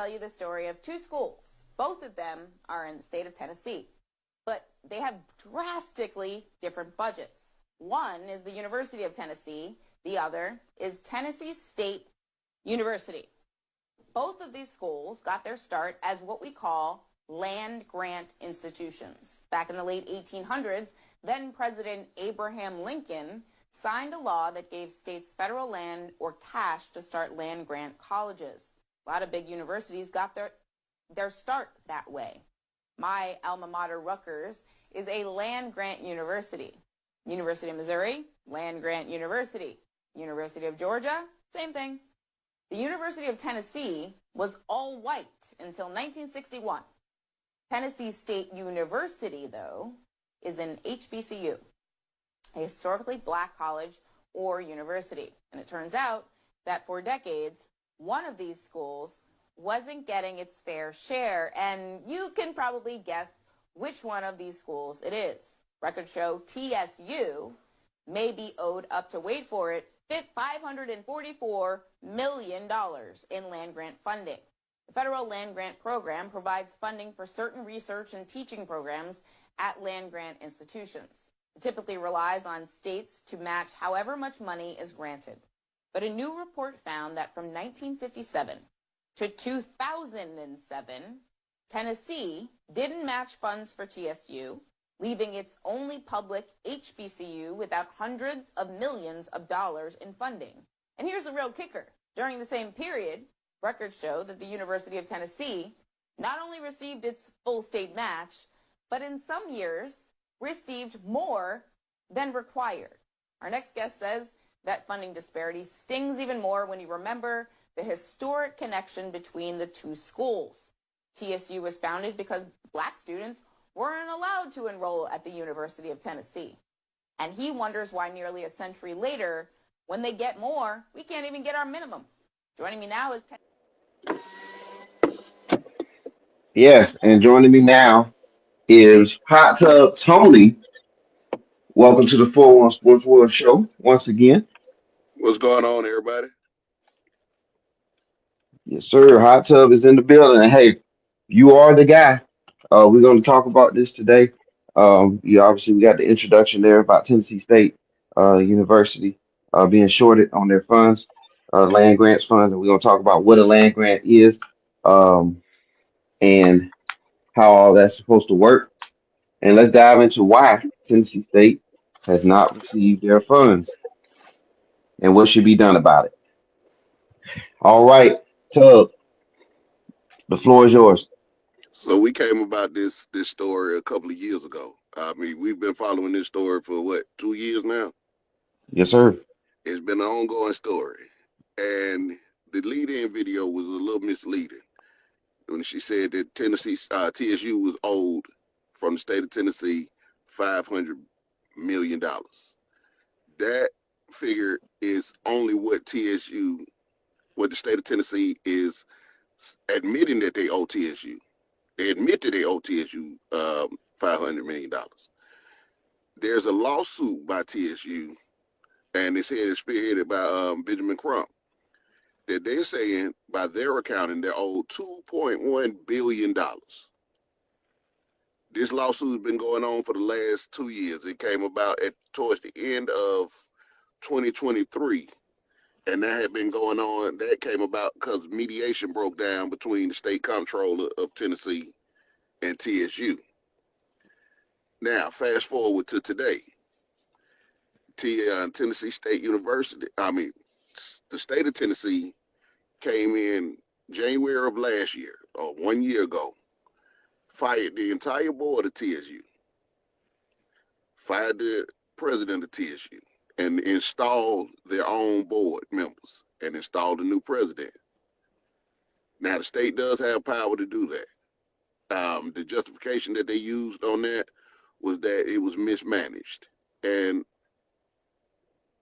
tell you the story of two schools. Both of them are in the state of Tennessee, but they have drastically different budgets. One is the University of Tennessee. The other is Tennessee State University. Both of these schools got their start as what we call land grant institutions. Back in the late 1800s, then President Abraham Lincoln signed a law that gave states federal land or cash to start land grant colleges. A lot of big universities got their start that way. My alma mater, Rutgers, is a land grant university. University of Missouri, land grant university. University of Georgia, same thing. The University of Tennessee was all white until 1961. Tennessee State University, though, is an HBCU, a historically black college or university. And it turns out that for decades, one of these schools wasn't getting its fair share. And you can probably guess which one of these schools it is. Records show TSU may be owed up to, wait for it, $544 million in land grant funding. The federal land grant program provides funding for certain research and teaching programs at land grant institutions. It typically relies on states to match however much money is granted. But a new report found that from 1957 to 2007, Tennessee didn't match funds for TSU, leaving its only public HBCU without hundreds of millions of dollars in funding. And here's the real kicker. During the same period, records show that the University of Tennessee not only received its full state match, but in some years received more than required. Our next guest says that funding disparity stings even more when you remember the historic connection between the two schools. TSU was founded because black students weren't allowed to enroll at the University of Tennessee. And he wonders why nearly a century later, when they get more, we can't even get our minimum. Joining me now is Yes, and joining me now is Hot Tub Tony. Welcome to the 4-1 Sports World Show once again. What's going on, everybody? Yes, sir. Hot Tub is in the building. And hey, you are the guy. We're going to talk about this today. We got the introduction there about Tennessee State University being shorted on their funds, land grants funds, and we're going to talk about what a land grant is um, and how all that's supposed to work. And let's dive into why Tennessee State has not received their funds and what should be done about it. All right, Tub, the floor is yours. So we came about this story a couple of years ago. I mean, we've been following this story for what, 2 years now? Yes, sir. It's been an ongoing story, and the lead-in video was a little misleading when she said that TSU was owed from the state of Tennessee $500 million. That figure is only what the state of Tennessee is admitting that they owe TSU. They admit that they owe TSU $500 million. There's a lawsuit by TSU, and it's spearheaded by Benjamin Crump, that they're saying by their accounting they're owed $2.1 billion. This lawsuit has been going on for the last 2 years. It came about towards the end of 2023. And that had been going on. That came about because mediation broke down between the state comptroller of Tennessee and TSU. Now, fast forward to today. Tennessee State University, the state of Tennessee came in January of last year, or 1 year ago, fired the entire board of TSU, fired the president of TSU, and installed their own board members and installed a new president. Now, the state does have power to do that. The justification that they used on that was that it was mismanaged. And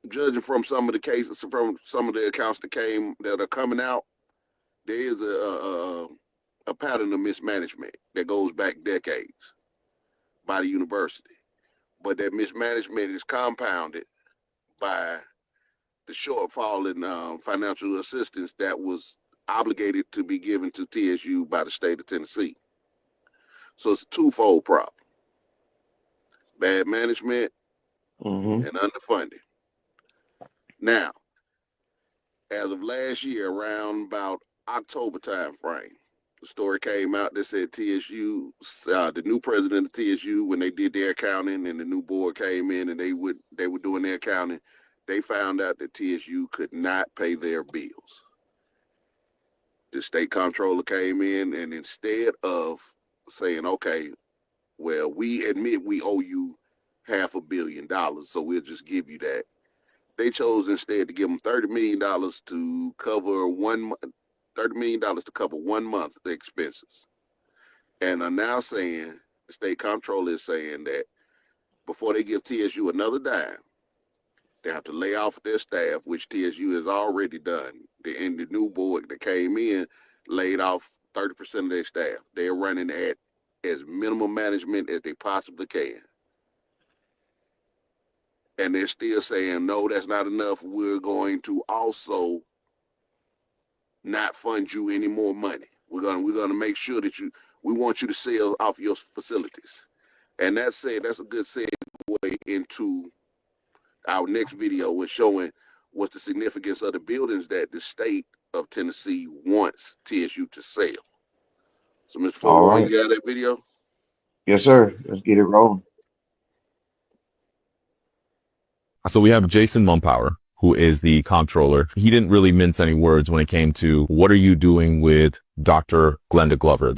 judging from some of the cases, from some of the accounts that are coming out, there is a pattern of mismanagement that goes back decades by the university. But that mismanagement is compounded by the shortfall in financial assistance that was obligated to be given to TSU by the state of Tennessee. So it's a twofold problem: bad management Mm-hmm. and underfunding. Now, as of last year, around about October time frame, the story came out that said TSU, the new president of TSU, when they did their accounting and the new board came in and they were doing their accounting, they found out that TSU could not pay their bills. The state comptroller came in, and instead of saying, okay, well, we admit we owe you $500 million, so we'll just give you that, they chose instead to give them $30 million to cover $30 million to cover 1 month of expenses. And are now saying, the state comptroller is saying that before they give TSU another dime, they have to lay off their staff, which TSU has already done. And the new board that came in laid off 30% of their staff. They're running at as minimum management as they possibly can. And they're still saying, no, that's not enough. We're going to also not fund you any more money. We're gonna make sure that we want you to sell off your facilities. And that's a good segue into our next video, was showing what's the significance of the buildings that the state of Tennessee wants TSU to sell. So, Mr. All Ford, right. you got that video? Yes, sir. Let's get it rolling. So we have Jason Mumpower, who is the comptroller. He didn't really mince any words when it came to what are you doing with Dr. Glenda Glover.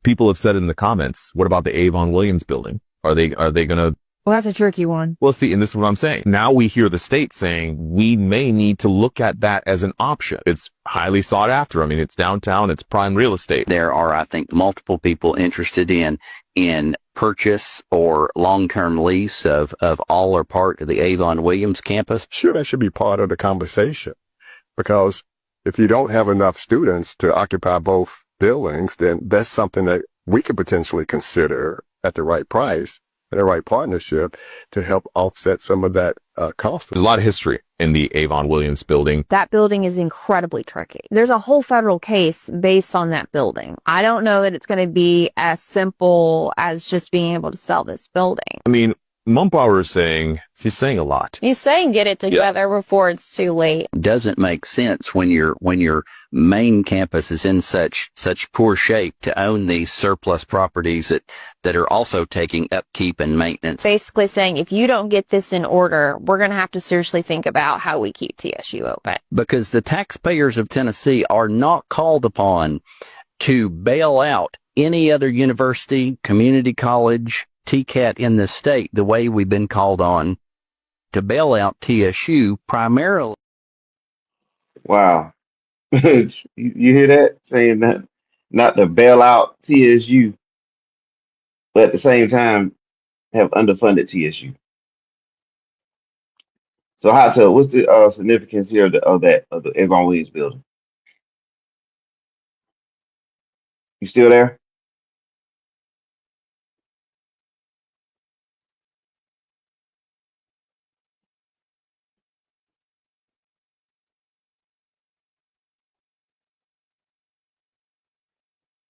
People have said in the comments, what about the Avon Williams building? Are they going to? Well, that's a tricky one. Well, see, and this is what I'm saying. Now we hear the state saying we may need to look at that as an option. It's highly sought after. I mean, it's downtown, it's prime real estate. There are, I think, multiple people interested in purchase or long-term lease of all or part of the Avon Williams campus. Sure, that should be part of the conversation, because if you don't have enough students to occupy both buildings, then that's something that we could potentially consider at the right price, and the right partnership to help offset some of that cost. There's a lot of history in the Avon Williams building. That building is incredibly tricky. There's a whole federal case based on that building. I don't know that it's going to be as simple as just being able to sell this building. I mean, Mumpower is saying, he's saying a lot. He's saying get it together before it's too late. Doesn't make sense when your main campus is in such poor shape to own these surplus properties that are also taking upkeep and maintenance. Basically saying if you don't get this in order, we're going to have to seriously think about how we keep TSU open. Because the taxpayers of Tennessee are not called upon to bail out any other university, community college, TCAT in the state the way we've been called on to bail out TSU primarily. Wow. You hear that? Saying that not to bail out TSU, but at the same time have underfunded TSU. So what's the significance here of the Avon Williams building? You still there?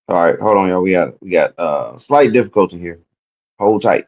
All right, hold on, y'all. We got slight difficulty here. Hold tight.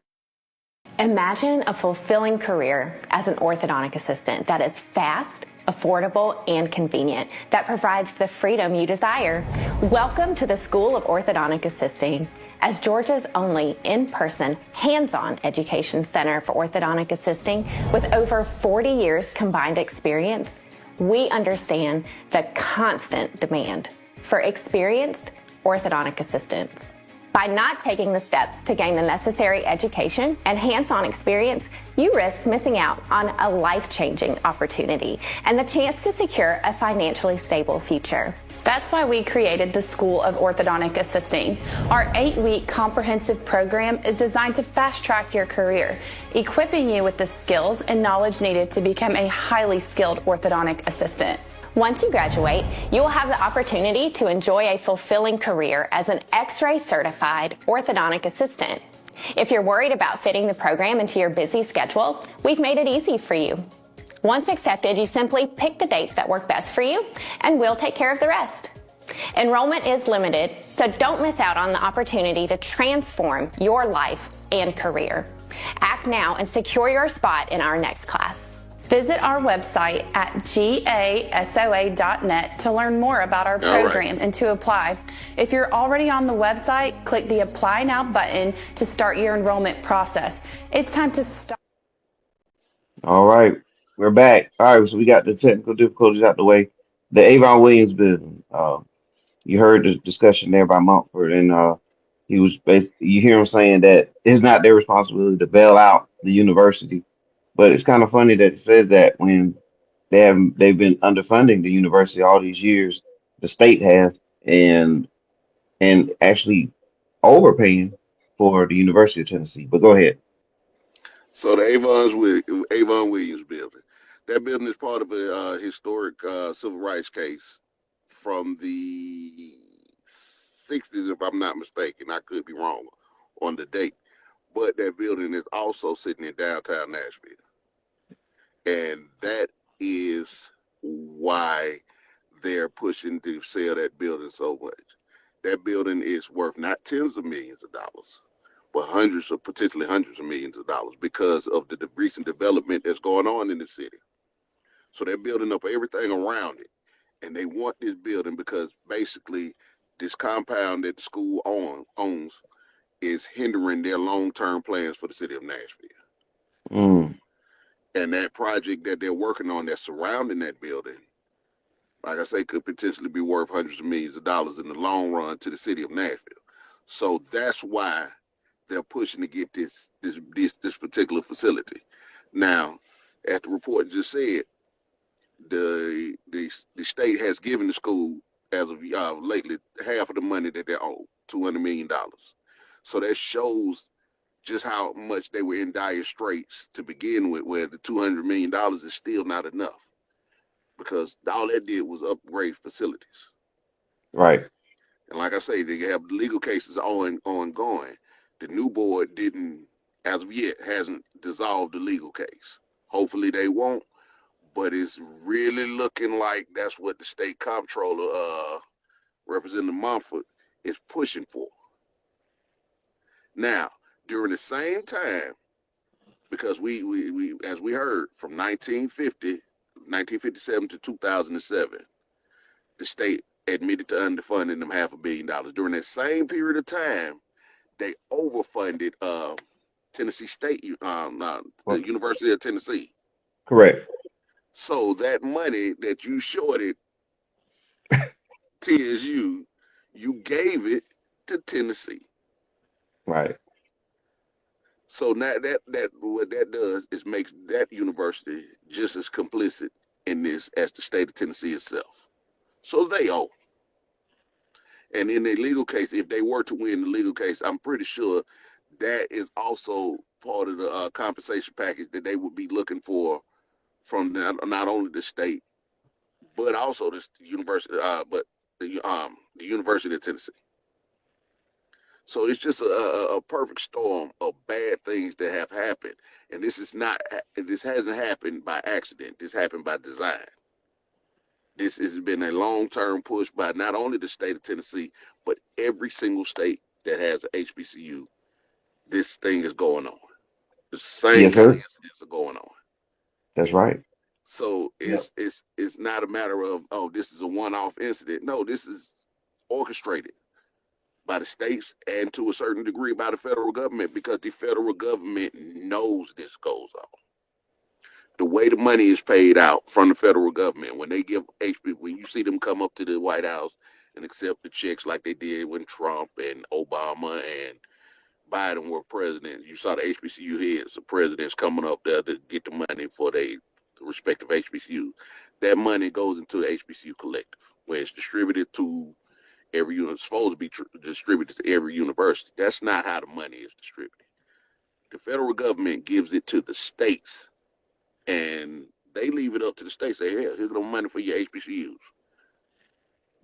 Imagine a fulfilling career as an orthodontic assistant that is fast, affordable, and convenient, that provides the freedom you desire. Welcome to the School of Orthodontic Assisting. As Georgia's only in-person, hands-on education center for orthodontic assisting with over 40 years combined experience, we understand the constant demand for experienced orthodontic assistants. By not taking the steps to gain the necessary education and hands-on experience, you risk missing out on a life-changing opportunity and the chance to secure a financially stable future. That's why we created the School of Orthodontic Assisting. Our 8-week comprehensive program is designed to fast-track your career, equipping you with the skills and knowledge needed to become a highly skilled orthodontic assistant. Once you graduate, you will have the opportunity to enjoy a fulfilling career as an X-ray certified orthodontic assistant. If you're worried about fitting the program into your busy schedule, we've made it easy for you. Once accepted, you simply pick the dates that work best for you, and we'll take care of the rest. Enrollment is limited, so don't miss out on the opportunity to transform your life and career. Act now and secure your spot in our next class. Visit our website at gasoa.net to learn more about our program and to apply. If you're already on the website, click the Apply Now button to start your enrollment process. It's time to start. All right, we're back. All right, so we got the technical difficulties out the way. The Avon Williams building. You heard the discussion there by Mumford, and he was basically, you hear him saying that it's not their responsibility to bail out the university. But it's kind of funny that it says that when they've been underfunding the university all these years, the state has, and actually overpaying for the University of Tennessee. But go ahead. So the Avon Williams building. That building is part of a historic civil rights case from the 60s, if I'm not mistaken. I could be wrong on the date. But that building is also sitting in downtown Nashville. And that is why they're pushing to sell that building so much. That building is worth not tens of millions of dollars, but potentially hundreds of millions of dollars because of the recent development that's going on in the city. So they're building up everything around it. And they want this building because basically this compound that the school owns is hindering their long-term plans for the city of Nashville. Mm, And that project that they're working on that's surrounding that building, like I say, could potentially be worth hundreds of millions of dollars in the long run to the city of Nashville. So that's why they're pushing to get this particular facility. Now, as the report just said, the state has given the school, as of lately, half of the money that they owe, $200 million. So that shows just how much they were in dire straits to begin with, where the $200 million is still not enough because all that did was upgrade facilities. right. And like I say, they have legal cases ongoing. The new board as of yet, hasn't dissolved the legal case. Hopefully they won't, but it's really looking like that's what the state comptroller, Representative Mumford, is pushing for. Now, during the same time, because we as we heard, from 1957 to 2007, the state admitted to underfunding them $500 million. During that same period of time, they overfunded Tennessee State, the University of Tennessee. Correct. So that money that you shorted TSU, you gave it to Tennessee. Right. So now that what that does is makes that university just as complicit in this as the state of Tennessee itself. So they owe. And in a legal case, if they were to win the legal case, I'm pretty sure that is also part of the compensation package that they would be looking for from not only the state, but also the university, the University of Tennessee. So it's just a perfect storm of bad things that have happened, and this hasn't happened by accident. This happened by design. This has been a long-term push by not only the state of Tennessee, but every single state that has an HBCU. This thing is going on. The same Yes, kind of sir. incidents are going on. That's right. So it's not a matter of, oh, this is a one-off incident. No, this is orchestrated by the states and to a certain degree by the federal government, because the federal government knows this goes on. The way the money is paid out from the federal government, when they give when you see them come up to the White House and accept the checks like they did when Trump and Obama and Biden were president, you saw the HBCU heads, the presidents coming up there to get the money for their respective HBCUs. That money goes into the HBCU collective, where it's distributed to every unit. It's supposed to be distributed to every university. That's not how the money is distributed. The federal government gives it to the states, and they leave it up to the states. Say, hey, here's the money for your HBCUs.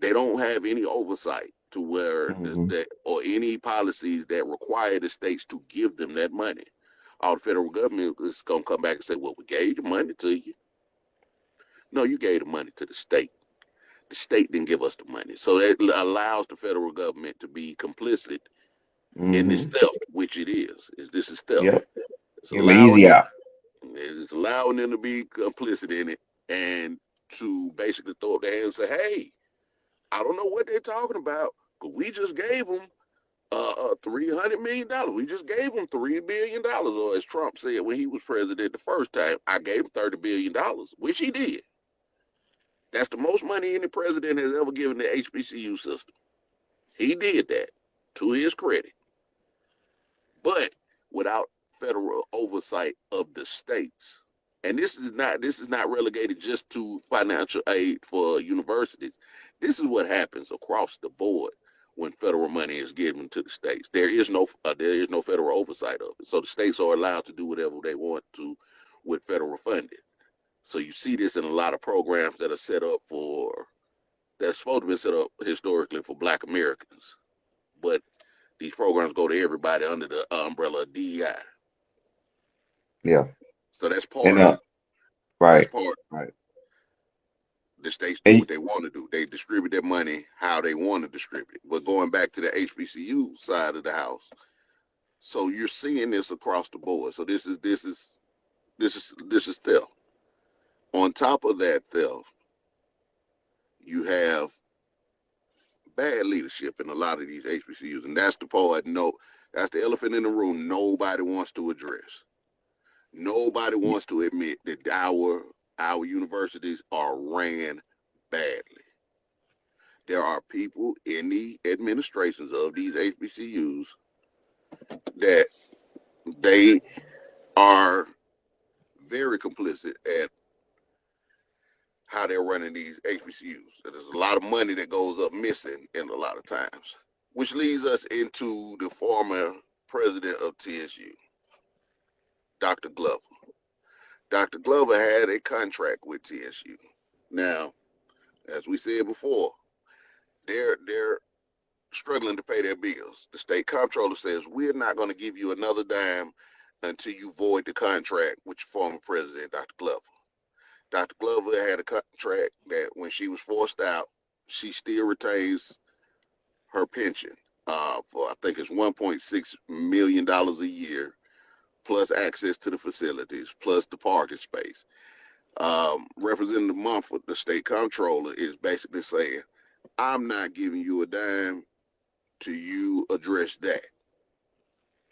They don't have any oversight to where Hmm. or any policies that require the states to give them that money. All the federal government is going to come back and say, well, we gave the money to you. No, you gave the money to the state. The state didn't give us the money. So that allows the federal government to be complicit in this Mm-hmm. theft, which it is. This is theft. Yep. It's Give 'em an easy out. it's allowing them to be complicit in it and to basically throw up their hands and say, hey, I don't know what they're talking about, but we just gave them $300 million. We just gave them $3 billion. Or as Trump said when he was president the first time, I gave him $30 billion, which he did. That's the most money any president has ever given the HBCU system. He did that, to his credit. But without federal oversight of the states. And this is not relegated just to financial aid for universities. This is what happens across the board when federal money is given to the states. There is no federal oversight of it. So the states are allowed to do whatever they want to with federal funding. So you see this in a lot of programs that are set up that's supposed to be set up historically for Black Americans. But these programs go to everybody under the umbrella of DEI. Yeah. So that's And part of it. That's right. part. Right. The states do And what they want to do. They distribute their money how they want to distribute it. But going back to the HBCU side of the house, so you're seeing this across the board. So this is theft. On top of that theft, you have bad leadership in a lot of these HBCUs, and that's the part. No, that's the elephant in the room. Nobody wants to address. Nobody wants to admit that our universities are ran badly. There are people in the administrations of these HBCUs that they are very complicit at how they're running these HBCUs. There's a lot of money that goes up missing in a lot of times, which leads us into the former president of TSU, Dr. Glover. Dr. Glover had a contract with TSU. Now, as we said before, they're struggling to pay their bills. The state comptroller says, we're not going to give you another dime until you void the contract with your former president, Dr. Glover. Dr. Glover had a contract that when she was forced out, she still retains her pension for, I think it's $1.6 million a year, plus access to the facilities, plus the parking space. Representative Mumford, the state comptroller, is basically saying, I'm not giving you a dime till you address that,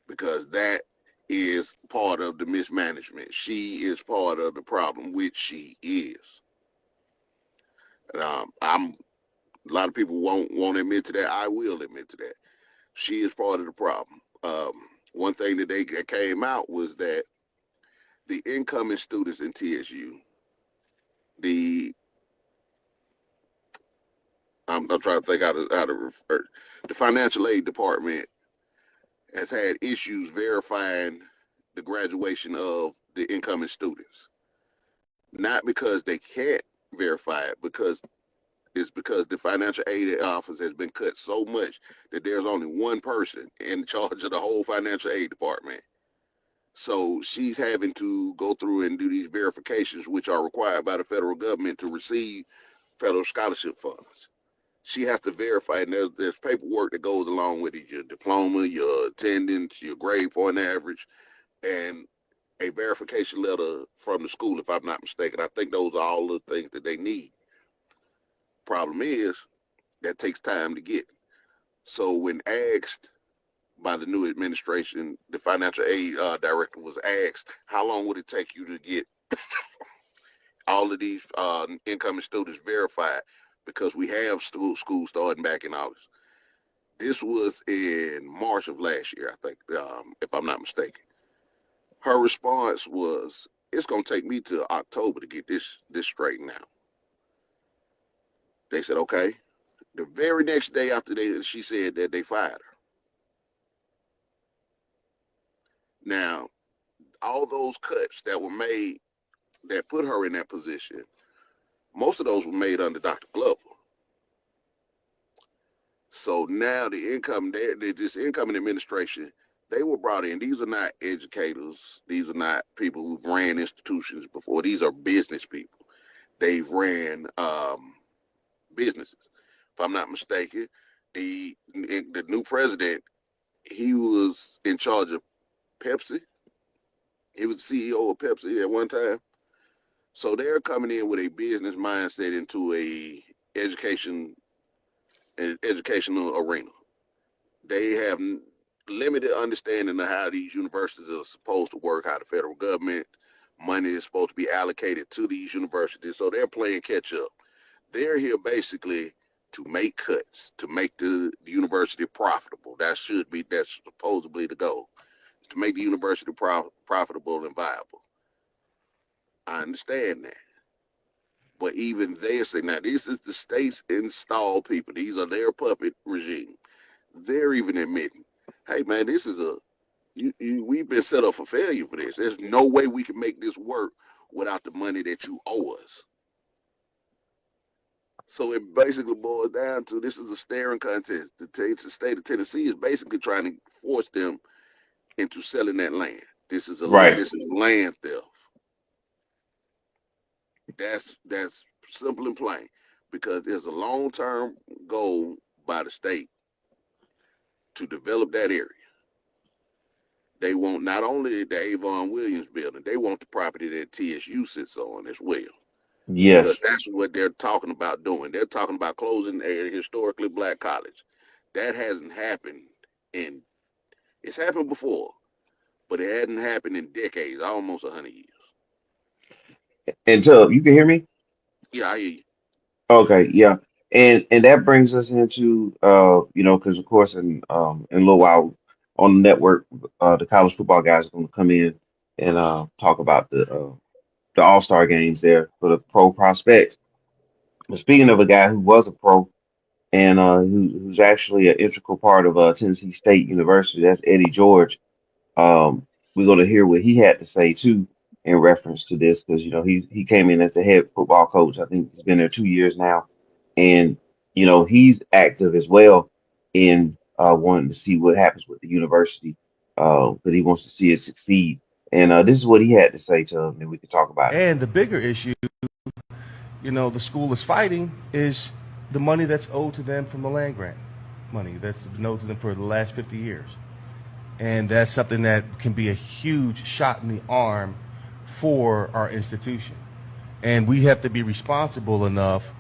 because that is part of the mismanagement. She is part of the problem, which she is. A lot of people won't admit to that. I will admit to that. She is part of the problem. One thing that came out was that the incoming students in TSU, I'm trying to think how to refer. The financial aid department has had issues verifying the graduation of the incoming students. Not because they can't verify it, because the financial aid office has been cut so much that there's only one person in charge of the whole financial aid department. So she's having to go through and do these verifications, which are required by the federal government to receive federal scholarship funds. She has to verify, and there's paperwork that goes along with it, your diploma, your attendance, your grade point average, and a verification letter from the school, if I'm not mistaken. I think those are all the things that they need. Problem is, that takes time to get. So when asked by the new administration, the financial aid director was asked, how long would it take you to get all of these incoming students verified? Because we have school starting back in August. This was in March of last year, I think, if I'm not mistaken. Her response was, it's going to take me to October to get this straightened out. They said, okay. The very next day after she said that, they fired her. Now, all those cuts that were made that put her in that position, most of those were made under Dr. Glover. So now this incoming administration, they were brought in. These are not educators. These are not people who've ran institutions before. These are business people. They've ran businesses. If I'm not mistaken, the new president, he was in charge of Pepsi. He was CEO of Pepsi at one time. So they're coming in with a business mindset into a educational arena. They have limited understanding of how these universities are supposed to work, how the federal government money is supposed to be allocated to these universities. So they're playing catch up. They're here basically to make cuts, to make the university profitable. That's supposedly the goal, is to make the university profitable and viable. I understand that. But even they say, now this is the state's installed people. These are their puppet regime. They're even admitting, hey man, this is we've been set up for failure for this. There's no way we can make this work without the money that you owe us. So it basically boils down to, this is a staring contest. The state of Tennessee is basically trying to force them into selling that land. This is Right. land theft. That's simple and plain, because there's a long-term goal by the state to develop that area. They want not only the Avon Williams building, they want the property that TSU sits on as well. Because Yes. that's what they're talking about doing. They're talking about closing a historically black college. That hasn't happened it's happened before, but it hadn't happened in decades, almost 100 years. And so you can hear me? Yeah, I hear you. Okay, yeah. And that brings us into because of course in a little while on the network, the college football guys are going to come in and talk about the All-Star games there for the pro prospects. But speaking of a guy who was a pro and who's actually an integral part of Tennessee State University, that's Eddie George. We're going to hear what he had to say too in reference to this, because he came in as the head football coach. I think he's been there 2 years now, and he's active as well in wanting to see what happens with the university, that he wants to see it succeed. And this is what he had to say to him, and we could talk about it. And the bigger issue, the school is fighting is the money that's owed to them from the land grant money that's been owed to them for the last 50 years. And that's something that can be a huge shot in the arm for our institution. And we have to be responsible enough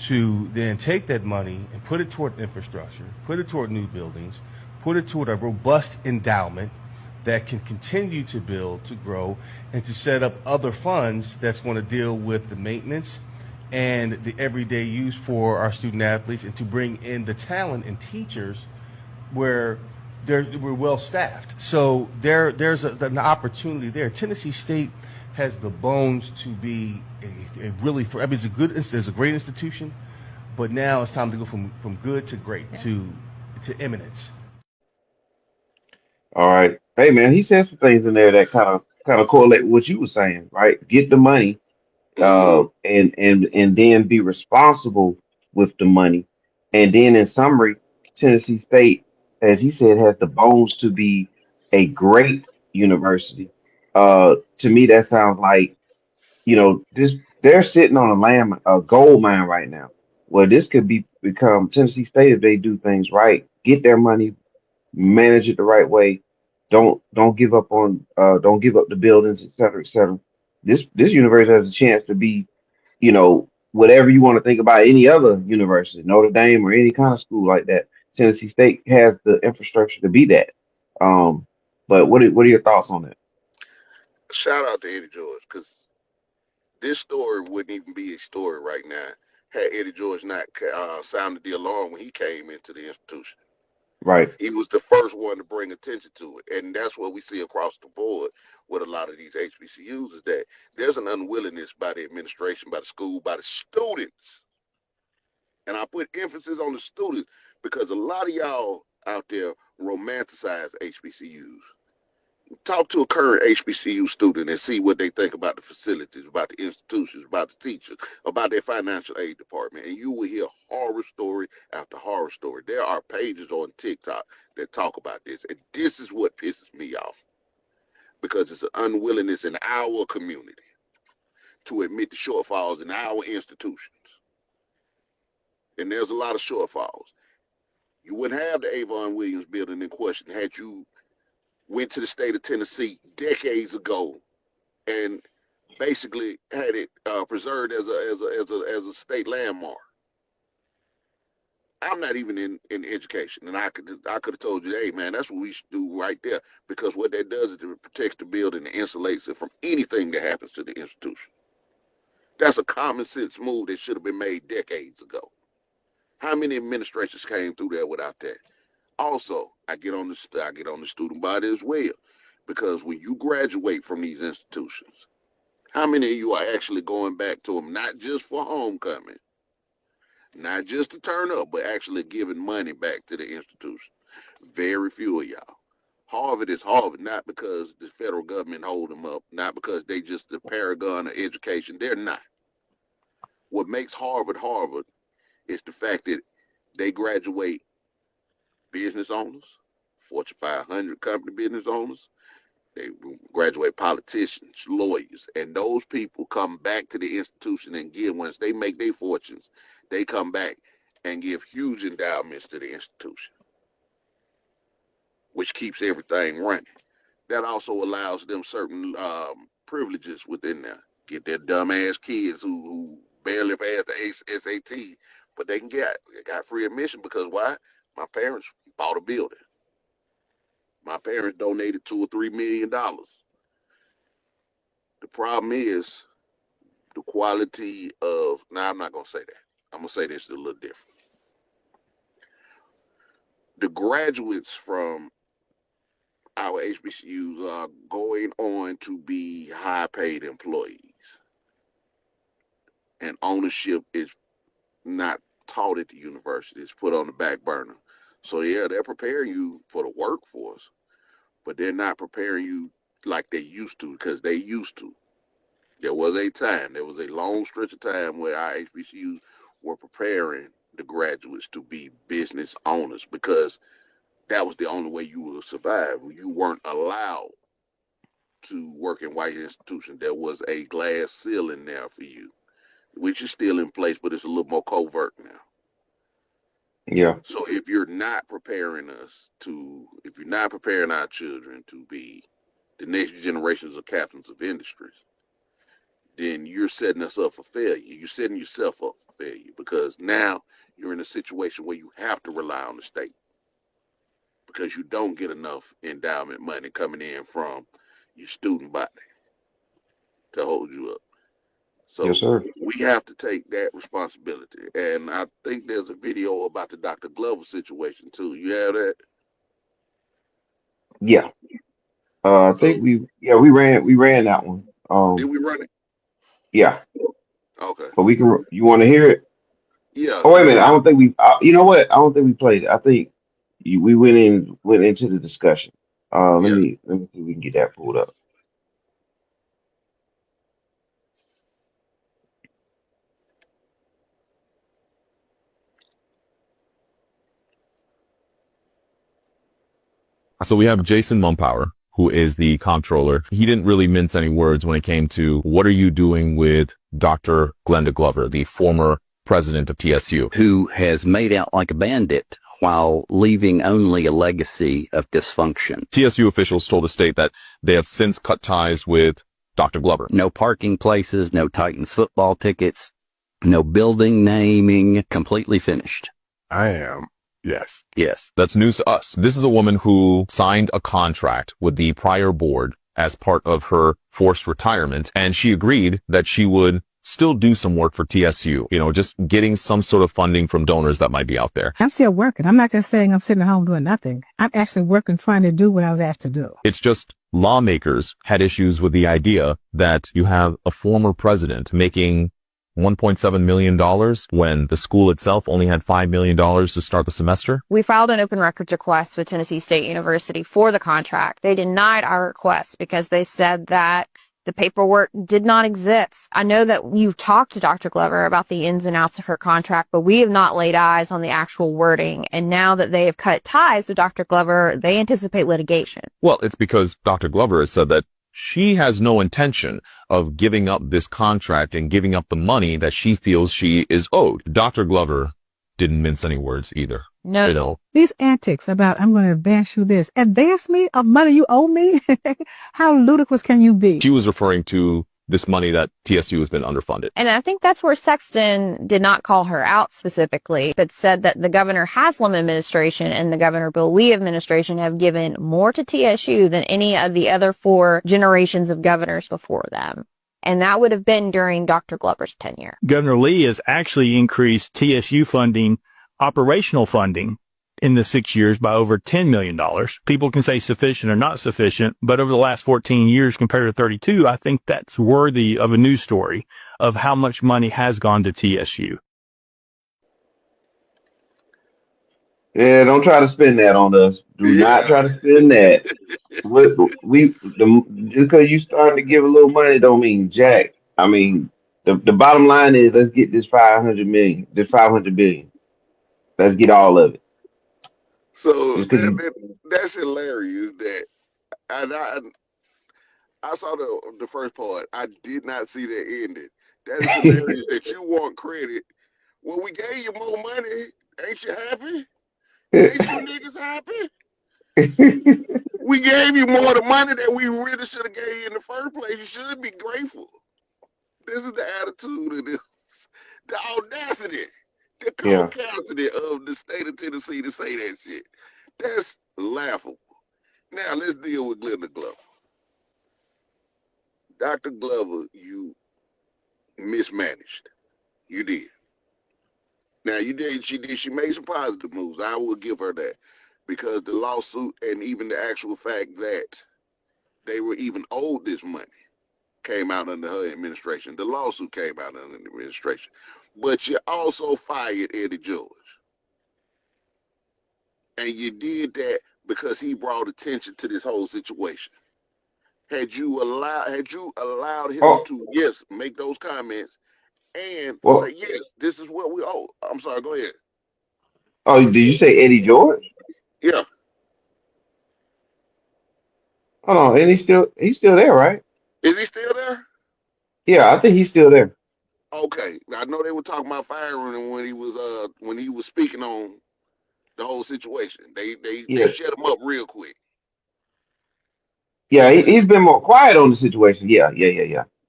to then take that money and put it toward infrastructure, put it toward new buildings, put it toward a robust endowment that can continue to build, to grow, and to set up other funds that's going to deal with the maintenance and the everyday use for our student athletes, and to bring in the talent and teachers where we're well staffed. So there's an opportunity there. Tennessee State has the bones to be a really, it's a great institution, but now it's time to go from good to great to eminence. All right, hey man, he said some things in there that kind of correlate with what you were saying, right? Get the money, Mm-hmm. and then be responsible with the money. And then in summary, Tennessee State, as he said, has the bones to be a great university. To me, that sounds like, this they're sitting on a gold mine right now. Well, this could become Tennessee State if they do things right, get their money, manage it the right way. Don't give up the buildings, et cetera, et cetera. This university has a chance to be, whatever you want to think about any other university, Notre Dame or any kind of school like that. Tennessee State has the infrastructure to be that. But what are your thoughts on that? Shout out to Eddie George, because this story wouldn't even be a story right now had Eddie George not sounded the alarm when he came into the institution. Right. He was the first one to bring attention to it. And that's what we see across the board with a lot of these HBCUs, is that there's an unwillingness by the administration, by the school, by the students. And I put emphasis on the students because a lot of y'all out there romanticize HBCUs. Talk to a current HBCU student and see what they think about the facilities, about the institutions, about the teachers, about their financial aid department, and you will hear horror story after horror story. There are pages on TikTok that talk about this, and this is what pisses me off, because it's an unwillingness in our community to admit the shortfalls in our institutions. and there's a lot of shortfalls. You wouldn't have the Avon Williams building in question had you went to the state of Tennessee decades ago and basically had it preserved as a state landmark. I'm not even in education, and I could have told you, hey man, that's what we should do right there, because what that does is it protects the building and insulates it from anything that happens to the institution. That's a common sense move that should have been made decades ago. How many administrations came through there without that? Also, I get on the student body as well, because when you graduate from these institutions, how many of you are actually going back to them, not just for homecoming, not just to turn up, but actually giving money back to the institution? Very few of y'all. Harvard is Harvard, not because the federal government hold them up, not because they just the paragon of education. They're not. What makes Harvard Harvard is the fact that they graduate business owners, Fortune 500 company business owners. They graduate politicians, lawyers, and those people come back to the institution and give, once they make their fortunes, they come back and give huge endowments to the institution, which keeps everything running. That also allows them certain privileges within there. Get their dumbass kids who barely passed the SAT, but they got free admission because why? My parents bought a building. My parents donated $2 or $3 million. The problem is the quality of. Now I'm not gonna say that. I'm gonna say this a little different. The graduates from our HBCUs are going on to be high-paid employees, and ownership is not taught at the university. It's put on the back burner. So yeah, they're preparing you for the workforce, but they're not preparing you like they used to, because they used to. There was a long stretch of time where our HBCUs were preparing the graduates to be business owners, because that was the only way you would survive. You weren't allowed to work in white institutions. There was a glass ceiling there for you, which is still in place, but it's a little more covert now. Yeah. So if you're not preparing if you're not preparing our children to be the next generations of captains of industries, then you're setting us up for failure. You're setting yourself up for failure, because now you're in a situation where you have to rely on the state, because you don't get enough endowment money coming in from your student body to hold you up. So Yes, sir. we have to take that responsibility. And I think there's a video about the Dr. Glover situation too. You have that? Yeah. I think we ran that one. Did we run it? Yeah, Okay. but you want to hear it? Yeah. Oh, wait a minute. I don't think you know what? I don't think we played it. I think we went into the discussion. Let Yeah. me see if we can get that pulled up. So we have Jason Mumpower, who is the comptroller. He didn't really mince any words when it came to what are you doing with Dr. Glenda Glover, the former president of TSU, who has made out like a bandit while leaving only a legacy of dysfunction. TSU officials told the state that they have since cut ties with Dr. Glover. No parking places, no Titans football tickets, no building naming, completely finished. I am. Yes. Yes. That's news to us. This is a woman who signed a contract with the prior board as part of her forced retirement, and she agreed that she would still do some work for TSU, just getting some sort of funding from donors that might be out there. I'm still working. I'm not just saying I'm sitting at home doing nothing. I'm actually working, trying to do what I was asked to do. It's just lawmakers had issues with the idea that you have a former president making $1.7 million when the school itself only had $5 million to start the semester. We filed an open records request with Tennessee State University for the contract. They denied our request because they said that the paperwork did not exist. I know that you've talked to Dr. Glover about the ins and outs of her contract, but we have not laid eyes on the actual wording. And now that they have cut ties with Dr. Glover, they anticipate litigation. Well, it's because Dr. Glover has said that she has no intention of giving up this contract and giving up the money that she feels she is owed. Dr. Glover didn't mince any words either. No. You know, These antics about I'm going to advance you this. Advance me of money you owe me? How ludicrous can you be? she was referring to this money that TSU has been underfunded. And I think that's where Sexton did not call her out specifically, but said that the Governor Haslam administration and the Governor Bill Lee administration have given more to TSU than any of the other 4 generations of governors before them. And that would have been during Dr. Glover's tenure. Governor Lee has actually increased TSU funding, operational funding, in the 6 years by over $10 million. People can say sufficient or not sufficient, but over the last 14 years compared to 32, I think that's worthy of a news story of how much money has gone to TSU. Yeah, don't try to spend that on us. Do not try to spend that. Just because you starting to give a little money don't mean jack. I mean, the bottom line is let's get this 500 million, this 500 billion. Let's get all of it. So Just 'cause you, that's hilarious. That and I saw the first part. I did not see that ending. That is hilarious that you want credit. Well, we gave you more money. Ain't you happy? Ain't you niggas happy? We gave you more of the money that we really should have gave you in the first place. You should be grateful. This is the attitude of this, the audacity, the yeah. caucasity of the state of Tennessee to say that shit. That's laughable. Now let's deal with Glenda Glover. Dr. Glover, you mismanaged. You did. Now you did. She made some positive moves. I will give her that, because the lawsuit and even the actual fact that they were even owed this money came out under her administration. The lawsuit came out under the administration. But you also fired Eddie George. And you did that because he brought attention to this whole situation. Had you allowed him Oh, to, yes, make those comments and well, say, yes, this is what we owe. I'm sorry, go ahead. oh, did you say Eddie George? Yeah. Hold on, and he's still there, right? Is he still there? Yeah, I think he's still there. Okay. I know they were talking about firing him when he was speaking on the whole situation. They Yeah, shut him up real quick. yeah, he's been more quiet on the situation. Yeah.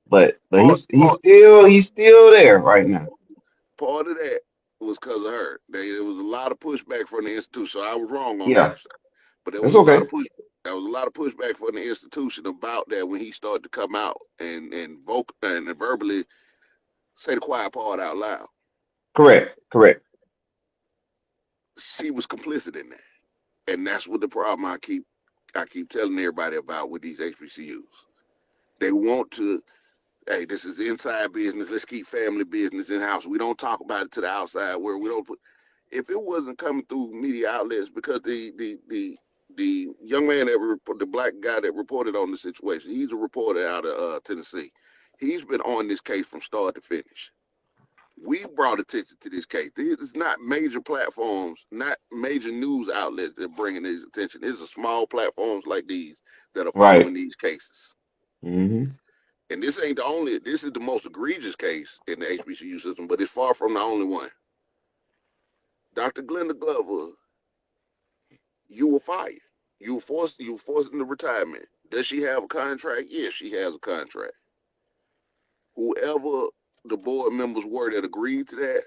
But Part he's still there right now. part of that was because of her. There was a lot of pushback from the institution. So I was wrong on that, Yeah, sir. But there that's was a lot okay. of pushback from the institution about that when he started to come out and verbally say the quiet part out loud. Correct. She was complicit in that, and that's what the problem I keep telling everybody about with these HBCUs. They want to. Hey, this is inside business. Let's keep family business in house. We don't talk about it to the outside world. We don't put. If it wasn't coming through media outlets, because the young man the black guy that reported on the situation, he's a reporter out of Tennessee. He's been on this case from start to finish. We brought attention to this case. This is not major platforms, not major news outlets that are bringing this attention. These are small platforms like these that are Right. following these cases. Hmm. And this ain't the only, this is the most egregious case in the HBCU system, but it's far from the only one. Dr. Glenda Glover, you were fired. You were forced into retirement. Does she have a contract? Yes, she has a contract. Whoever the board members were that agreed to that,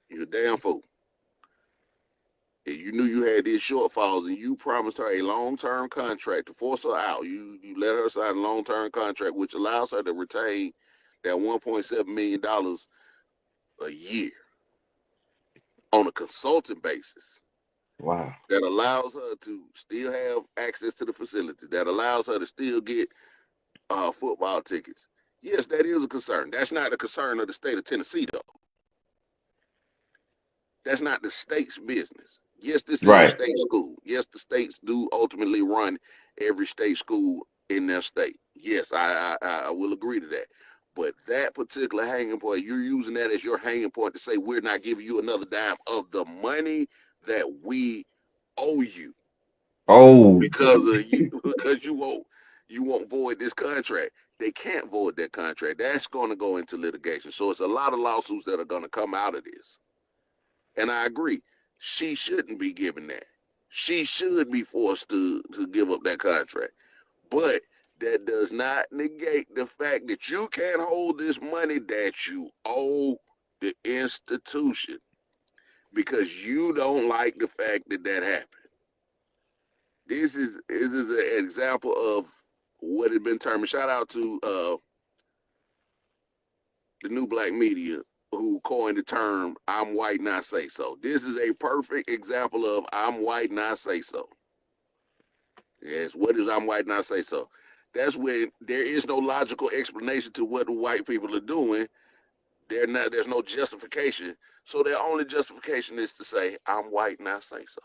you're a damn fool. And you knew you had these shortfalls and you promised her a long-term contract to force her out. You let her sign a long-term contract, which allows her to retain that $1.7 million a year on a consultant basis. Wow. That allows her to still have access to the facility. That allows her to still get football tickets. Yes, that is a concern. That's not a concern of the state of Tennessee, though. That's not the state's business. Yes, this is a Right. state school. Yes, the states do ultimately run every state school in their state. Yes, I will agree to that. But that particular hanging point, you're using that as your hanging point to say we're not giving you another dime of the money that we owe you Oh, because you won't void this contract. They can't void that contract. That's going to go into litigation. So it's a lot of lawsuits that are going to come out of this. And I agree. She shouldn't be given that. She should be forced to give up that contract. But that does not negate the fact that you can't hold this money that you owe the institution because you don't like the fact that that happened. This is an example of what had been termed. Shout out to the new black media who coined the term "I'm white and I say so." This is a perfect example of "I'm white and I say so." Yes, what is "I'm white and I say so"? That's when there is no logical explanation to what the white people are doing. There's no justification. So their only justification is to say, "I'm white and I say so."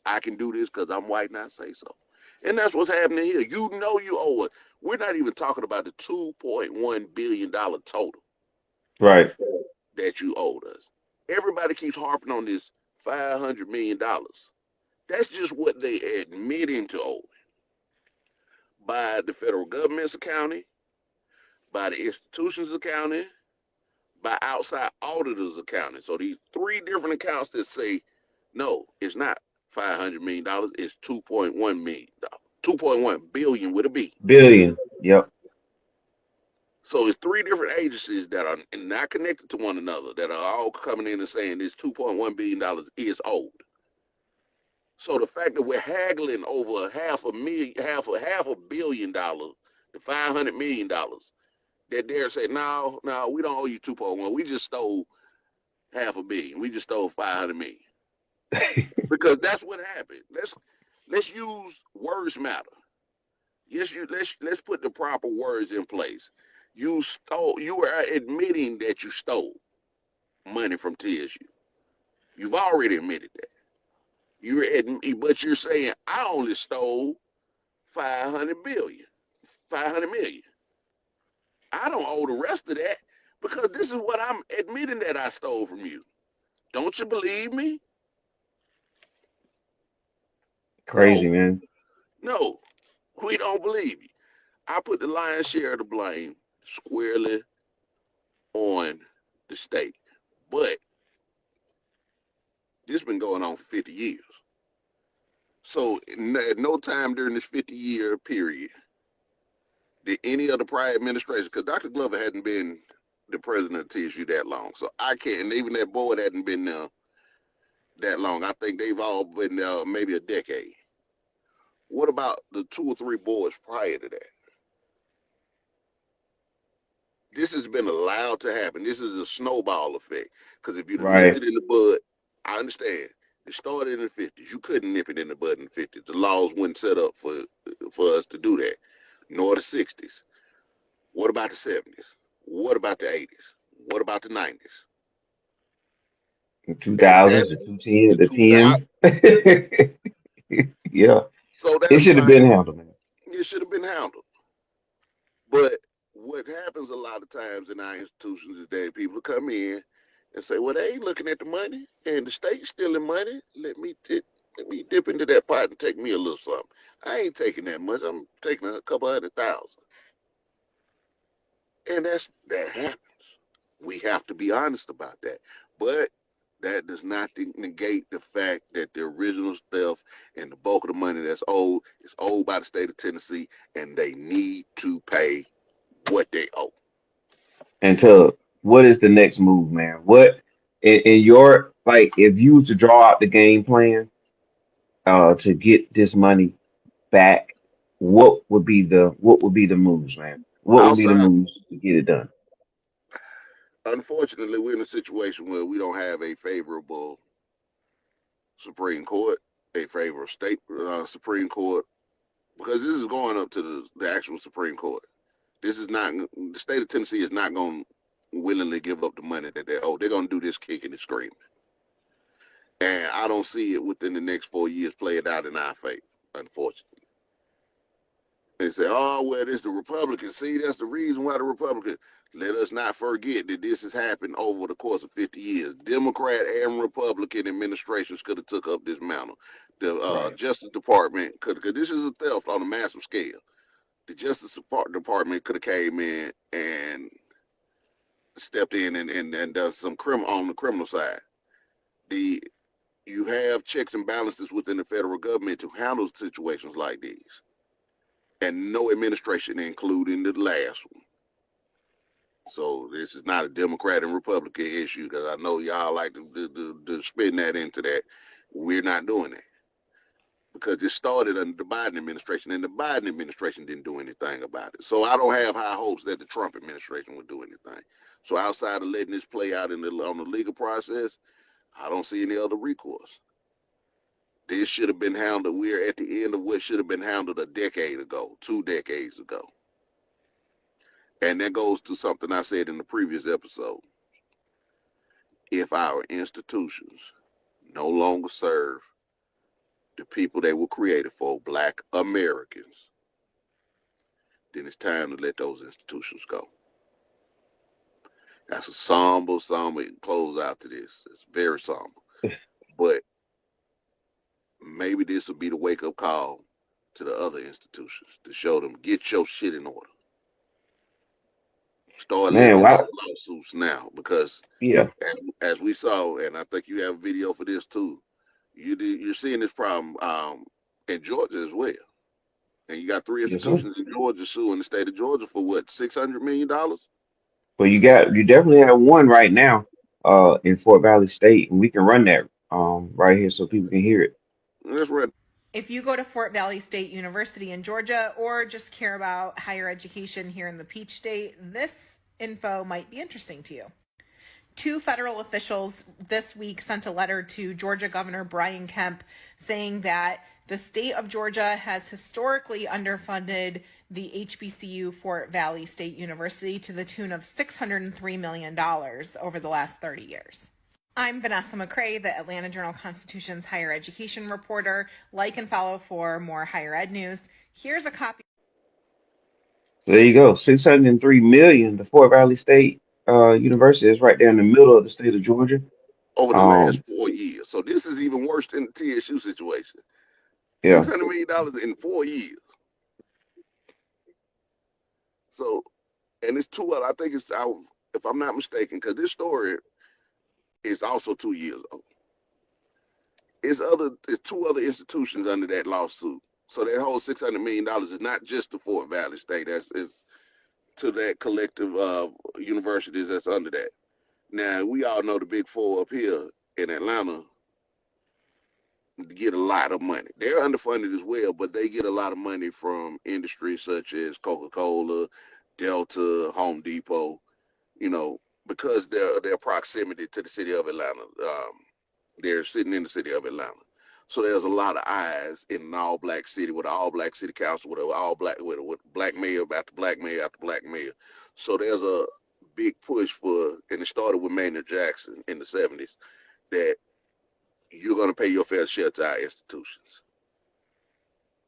I can do this because I'm white and I say so. And that's what's happening here. You know you owe it. We're not even talking about the $2.1 billion total Right. that you owed us. Everybody keeps harping on this $500 million. That's just what they admitting to owe by the federal government's accounting, by the institution's accounting, by outside auditors' accounting. So these three different accounts that say, no, it's not $500 million, it's $2.1 million. 2.1 billion with a B. Billion. Yep. So it's three different agencies that are not connected to one another that are all coming in and saying this $2.1 billion is owed. So the fact that we're haggling over half a billion dollars to $500 million, that they're saying, no, we don't owe you 2.1. We just stole half a billion. We just stole 500 million. Because that's what happened. Let's use words matter. Yes, let's put the proper words in place. You were admitting that you stole money from TSU. You've already admitted that. But you're saying I only stole 500 million. I don't owe the rest of that because this is what I'm admitting that I stole from you. Don't you believe me? Crazy, man. No, we don't believe you. I put the lion's share of the blame squarely on the state. But this has been going on for 50 years. So at no time during this 50-year period did any of the prior administration, because Dr. Glover hadn't been the president of TSU that long. So I can't, and even that board hadn't been there that long. I think they've all been there maybe a decade. What about the 2 or 3 boards prior to that? This has been allowed to happen. This is a snowball effect. Because if you'd nipped it in the bud, I understand. It started in the 50s. You couldn't nip it in the bud in the 50s. The laws weren't set up for us to do that. Nor the 60s. What about the 70s? What about the 80s? What about the 90s? The 2000s, the 10s. Yeah. So it should have been handled, man. It should have been handled. But what happens a lot of times in our institutions is that people come in and say, well, they ain't looking at the money and the state's stealing money. Let me dip into that pot and take me a little something. I ain't taking that much. I'm taking a couple $100,000. And that happens. We have to be honest about that. But that does not negate the fact that the original stuff and the bulk of the money that's owed is owed by the state of Tennessee, and they need to pay what they owe. And Tug, what is the next move, man? What in your if you was to draw out the game plan to get this money back, what would be the moves, man? What would be the moves to get it done? Unfortunately, we're in a situation where we don't have a favorable Supreme Court, a favorable state Supreme Court, because this is going up to the actual Supreme Court. This is not, the state of Tennessee is not going to willingly give up the money that they owe. They're going to do this kicking and screaming. And I don't see it within the next 4 years play it out in our favor, unfortunately. They say, oh, well, it's the Republicans. See, that's the reason why the Republicans. Let us not forget that this has happened over the course of 50 years. Democrat and Republican administrations could have took up this mantle. The Justice Department could, because this is a theft on a massive scale. The Justice Department could have came in and stepped in and done some on the criminal side. have checks and balances within the federal government to handle situations like these. And no administration, including the last one. So this is not a Democrat and Republican issue, because I know y'all like to spin that into that. We're not doing that, because it started under the Biden administration, and the Biden administration didn't do anything about it. So I don't have high hopes that the Trump administration would do anything. So outside of letting this play out on the legal process, I don't see any other recourse. This should have been handled. We're at the end of what should have been handled a decade ago, 2 decades ago. And that goes to something I said in the previous episode. If our institutions no longer serve the people they were created for, Black Americans, then it's time to let those institutions go. That's a somber close out to this. It's very somber. But maybe this will be the wake-up call to the other institutions to show them, get your shit in order. Start looking at lawsuits now, because as we saw, and I think you have a video for this too, you're seeing this problem in Georgia as well. And you got 3 institutions in Georgia suing the state of Georgia for what, $600 million? Well, you definitely have one right now in Fort Valley State, and we can run that right here so people can hear it. Let's run. If you go to Fort Valley State University in Georgia, or just care about higher education here in the Peach State, this info might be interesting to you. 2 federal officials this week sent a letter to Georgia Governor Brian Kemp saying that the state of Georgia has historically underfunded the HBCU Fort Valley State University to the tune of $603 million over the last 30 years. I'm Vanessa McCrae, the Atlanta Journal-Constitution's higher education reporter. Like and follow for more higher ed news. Here's a copy. So there you go, $603 million. The Fort Valley State University is right there in the middle of the state of Georgia. Over the last 4 years. So this is even worse than the TSU situation. Yeah. $600 million in 4 years. So, and it's 2 other, I think it's, if I'm not mistaken, because this story is also 2 years old. It's 2 other institutions under that lawsuit. So that whole $600 million is not just the Fort Valley State. It's to that collective of universities that's under that. Now, we all know the big 4 up here in Atlanta get a lot of money. They're underfunded as well, but they get a lot of money from industries such as Coca-Cola, Delta, Home Depot, because their proximity to the city of Atlanta. They're sitting in the city of Atlanta. So there's a lot of eyes in an all-black city with an all-black city council, with black mayor after black mayor after black mayor. So there's a big push for, and it started with Maynard Jackson in the 70s, that you're going to pay your fair share to our institutions.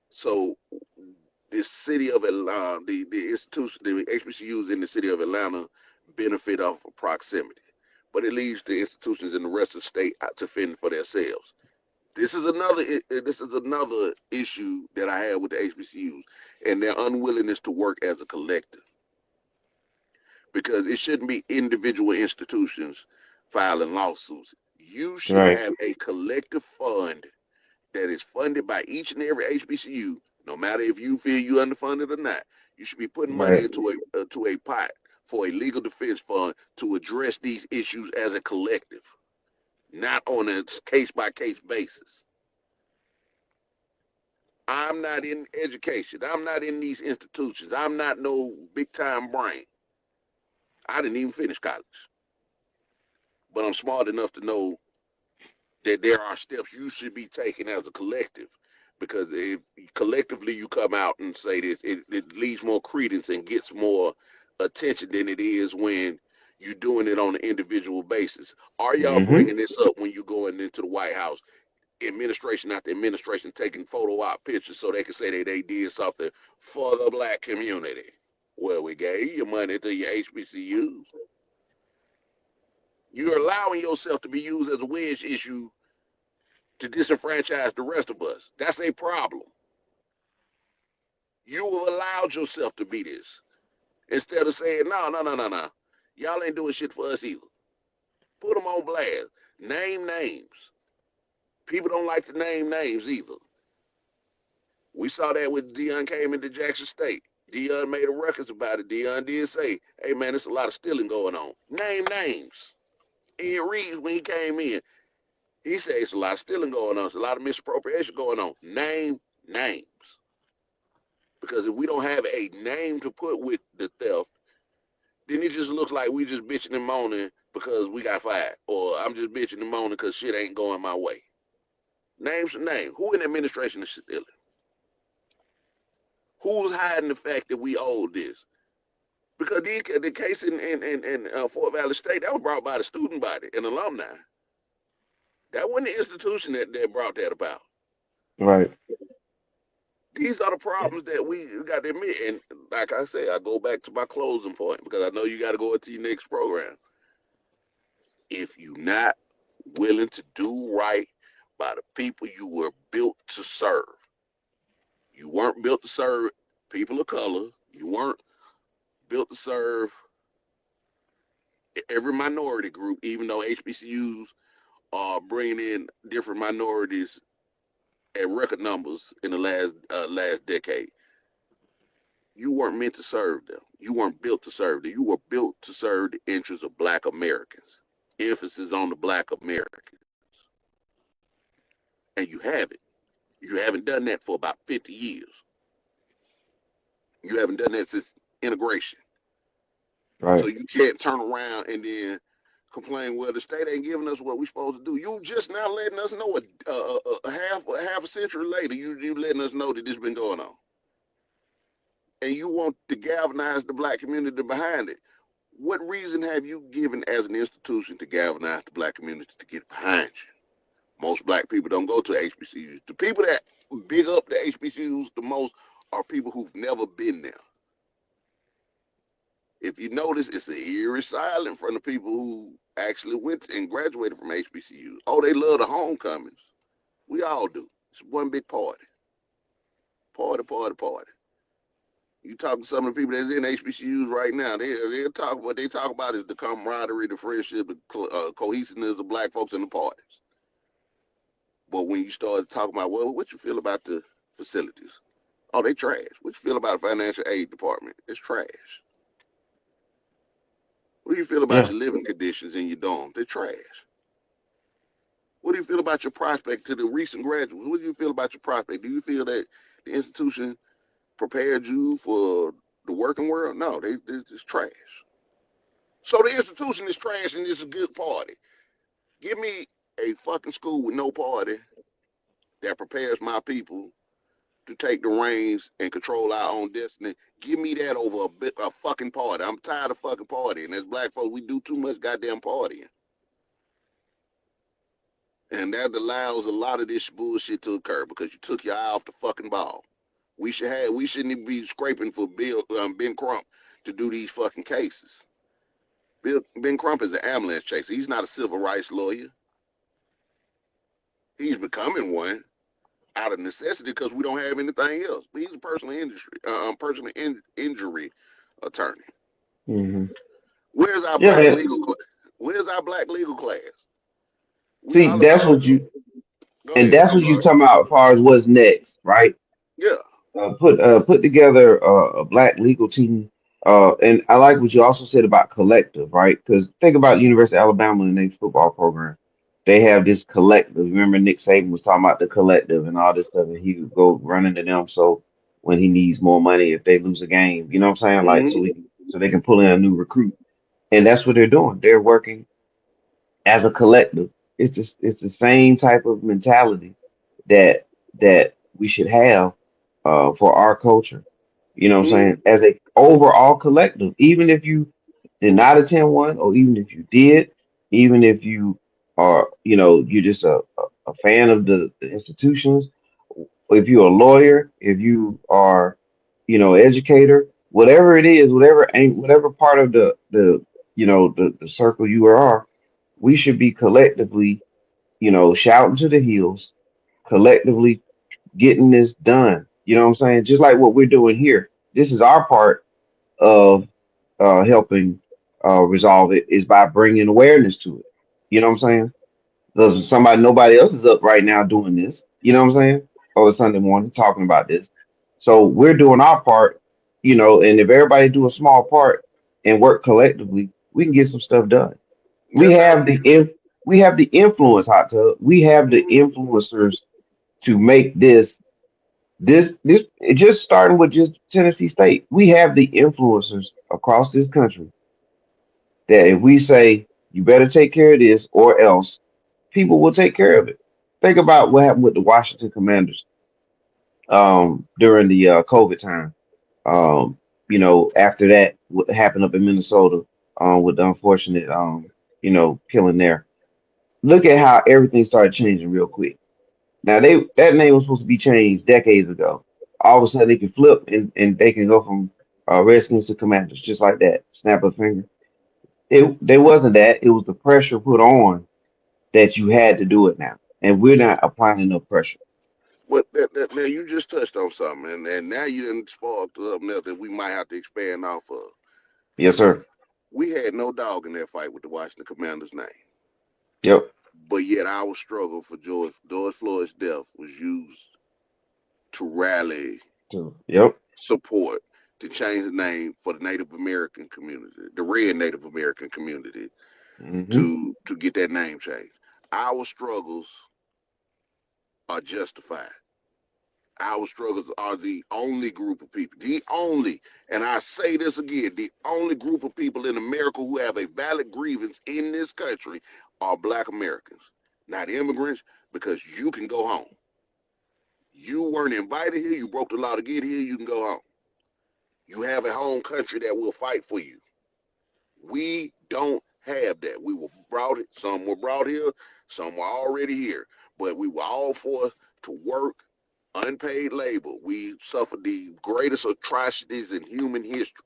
So the city of Atlanta, the institution, the HBCUs in the city of Atlanta benefit off of proximity, but it leaves the institutions in the rest of the state out to fend for themselves. This is another issue that I have with the HBCUs and their unwillingness to work as a collective. Because it shouldn't be individual institutions filing lawsuits. You should have a collective fund that is funded by each and every HBCU, no matter if you feel you underfunded or not. You should be putting money into a pot for a legal defense fund to address these issues as a collective, not on a case-by-case basis. I'm not in education. I'm not in these institutions. I'm not no big-time brain. I didn't even finish college. But I'm smart enough to know that there are steps you should be taking as a collective. Because if collectively you come out and say this, it leaves more credence and gets more attention than it is when you're doing it on an individual basis. Are y'all bringing this up when you're going into the White House, administration after administration, taking photo op pictures so they can say that they did something for the black community? Well, we gave you money to your HBCUs. You're allowing yourself to be used as a wedge issue to disenfranchise the rest of us. That's a problem. You have allowed yourself to be this. Instead of saying, no. Y'all ain't doing shit for us either. Put them on blast. Name names. People don't like to name names either. We saw that when Dion came into Jackson State. Dion made a record about it. Dion did say, hey, man, there's a lot of stealing going on. Name names. Ian Reeves, when he came in, he said it's a lot of stealing going on. There's a lot of misappropriation going on. Name names. Because if we don't have a name to put with the theft, then it just looks like we just bitching and moaning because we got fired. Or I'm just bitching and moaning because shit ain't going my way. Name's a name. Who in the administration is stealing? Who's hiding the fact that we owe this? Because the case in Fort Valley State, that was brought by the student body and alumni. That wasn't the institution that brought that about. Right. These are the problems that we got to admit. And like I say, I go back to my closing point because I know you got to go into your next program. If you're not willing to do right by the people you were built to serve, you weren't built to serve people of color. You weren't built to serve every minority group, even though HBCUs are bringing in different minorities at record numbers in the last decade. You weren't meant to serve them. You weren't built to serve them. You were built to serve the interests of Black Americans. Emphasis on the Black Americans. And you haven't. You haven't done that for about 50 years. You haven't done that since integration. Right. So you can't turn around and then complain, well, the state ain't giving us what we're supposed to do. You just now letting us know a half a century later, you letting us know that this been going on. And you want to galvanize the Black community behind it. What reason have you given as an institution to galvanize the Black community to get behind you? Most Black people don't go to HBCUs. The people that big up the HBCUs the most are people who've never been there. If you notice, it's an eerie silence from the people who actually went and graduated from HBCUs. Oh, they love the homecomings. We all do. It's one big party. Party, party, party. You talk to some of the people that's in HBCUs right now, they talk what they talk about is the camaraderie, the friendship, the cohesiveness of Black folks in the parties. But when you start talking about, well, what you feel about the facilities? Oh, they trash. What you feel about the financial aid department? It's trash. What do you feel about your living conditions in your dorm? They're trash. What do you feel about your prospect to the recent graduates? What do you feel about your prospect? Do you feel that the institution prepared you for the working world? No, it's trash. So the institution is trash and it's a good party. Give me a fucking school with no party that prepares my people to take the reins and control our own destiny. Give me that over a fucking party. I'm tired of fucking partying. As Black folks, we do too much goddamn partying. And that allows a lot of this bullshit to occur because you took your eye off the fucking ball. We shouldn't even be scraping for Ben Crump to do these fucking cases. Ben Crump is an ambulance chaser. He's not a civil rights lawyer. He's becoming one out of necessity because we don't have anything else. But he's a personal injury attorney. Mm-hmm. Where's our black legal class? Where's our black legal class? See, that's what you, and that's what you talking about as far as what's next, right? Yeah. Put together a black legal team. And I like what you also said about collective, right? Because think about University of Alabama and their football program. They have this collective. Remember Nick Saban was talking about the collective and all this stuff, and he would go run into them. So when he needs more money, if they lose a game, you know what I'm saying? Like so they can pull in a new recruit. And that's what they're doing. They're working as a collective. It's the same type of mentality that we should have for our culture. You know what I'm saying? As a overall collective, even if you did not attend one, or even if you did, even if you are, you're just a fan of the institutions, if you're a lawyer, if you are, educator, whatever it is, whatever part of the circle you are, we should be collectively, shouting to the hills, collectively getting this done. You know what I'm saying? Just like what we're doing here. This is our part of helping resolve it is by bringing awareness to it. You know what I'm saying? Because nobody else is up right now doing this. You know what I'm saying? On a Sunday morning talking about this. So we're doing our part, and if everybody do a small part and work collectively, we can get some stuff done. We Just like have we have the influence, Hot Tub. We have the mhm. influencers to make this it just starting with just Tennessee State. We have the influencers across this country that if we say you better take care of this or else, people will take care of it. Think about what happened with the Washington Commanders during the COVID time. After that, what happened up in Minnesota with the unfortunate killing there. Look at how everything started changing real quick. Now that name was supposed to be changed decades ago. All of a sudden they can flip and they can go from Redskins to Commanders just like that. Snap of a finger. There wasn't that. It was the pressure put on that you had to do it now. And we're not applying enough pressure. But now you just touched on something, and now you didn't spark something else that we might have to expand off of. Yes, sir. We had no dog in that fight with the Washington Commanders' name, Yep. but yet our struggle for George Floyd's death was used to rally Yep. support to change the name for the Native American community, the red Native American community, Hmm. to get that name changed. Our struggles are justified. Our struggles are the only group of people, and I say this again, the only group of people in America who have a valid grievance in this country are Black Americans, not immigrants, because you can go home. You weren't invited here, you broke the law to get here, you can go home. You have a home country that will fight for you. We don't have that. Some were brought here, some were already here, but we were all forced to work unpaid labor. We suffered the greatest atrocities in human history.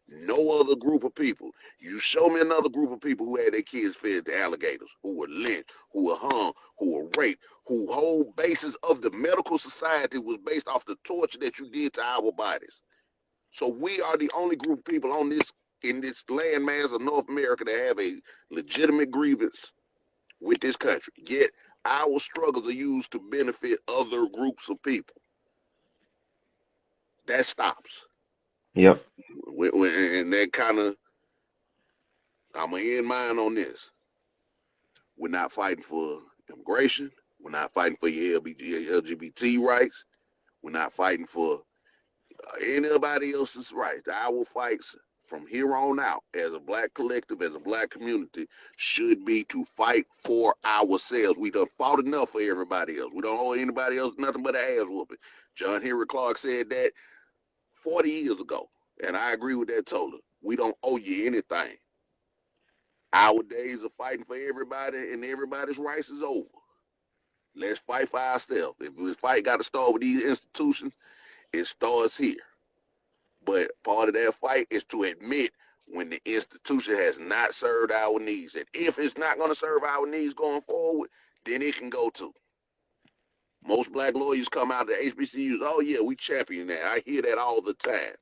No other group of people. You show me another group of people who had their kids fed to alligators, who were lynched, who were hung, who were raped, who whole basis of the medical society was based off the torture that you did to our bodies. So we are the only group of people in this landmass of North America that have a legitimate grievance with this country. Yet our struggles are used to benefit other groups of people. That stops. Yep. And that kind of, I'm going to end mine on this. We're not fighting for immigration. We're not fighting for your LGBT rights. We're not fighting for anybody else's rights. Our fights from here on out as a Black collective, as a Black community, should be to fight for ourselves. We done fought enough for everybody else. We don't owe anybody else nothing but an ass whooping. John Henry Clark said that 40 years ago, and I agree with that totally. We don't owe you anything. Our days of fighting for everybody and everybody's rights is over. Let's fight for ourselves. If this fight got to start with these institutions, it starts here. But part of that fight is to admit when the institution has not served our needs. And if it's not going to serve our needs going forward, then it can go to. Most Black lawyers come out of the HBCUs. Oh, yeah, we champion that. I hear that all the time.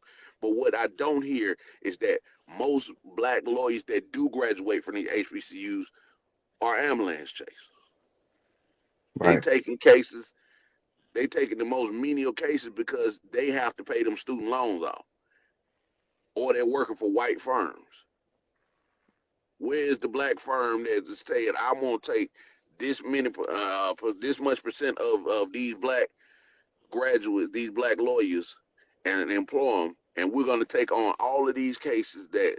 But what I don't hear is that most Black lawyers that do graduate from the HBCUs are ambulance chasers. They Right. taking the most menial cases because they have to pay them student loans off, or they're working for white firms. Where's the Black firm that's saying, I want to take this much percent of these Black graduates, these Black lawyers, and employ them, and we're going to take on all of these cases that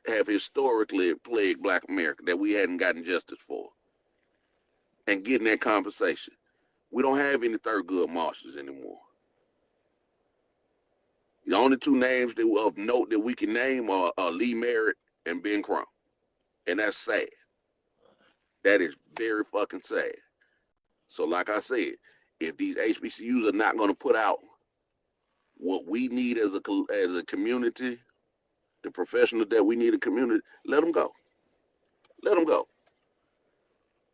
have historically plagued Black America that we hadn't gotten justice for, and getting that compensation. We don't have any Thurgood Marshalls anymore. The only two names of note that we can name are Lee Merritt and Ben Crump, and that's sad. That is very fucking sad. So, like I said, if these HBCUs are not going to put out what we need as a community, the professionals that we need a community, let them go. Let them go.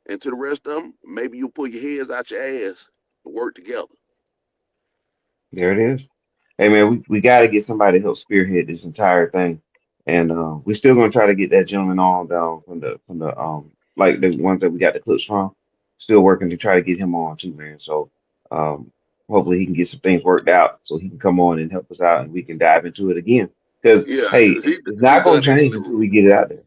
And to the rest of them, maybe you pull your heads out your ass and work together. There it is. Hey man, we got to get somebody to help spearhead this entire thing, and we're still gonna try to get that gentleman on down from the like the ones that we got the clips from. Still working to try to get him on too, man. So um, hopefully he can get some things worked out so he can come on and help us out and we can dive into it again. Because Yeah, hey, 'cause it's he not gonna does that change too. until we get it out there.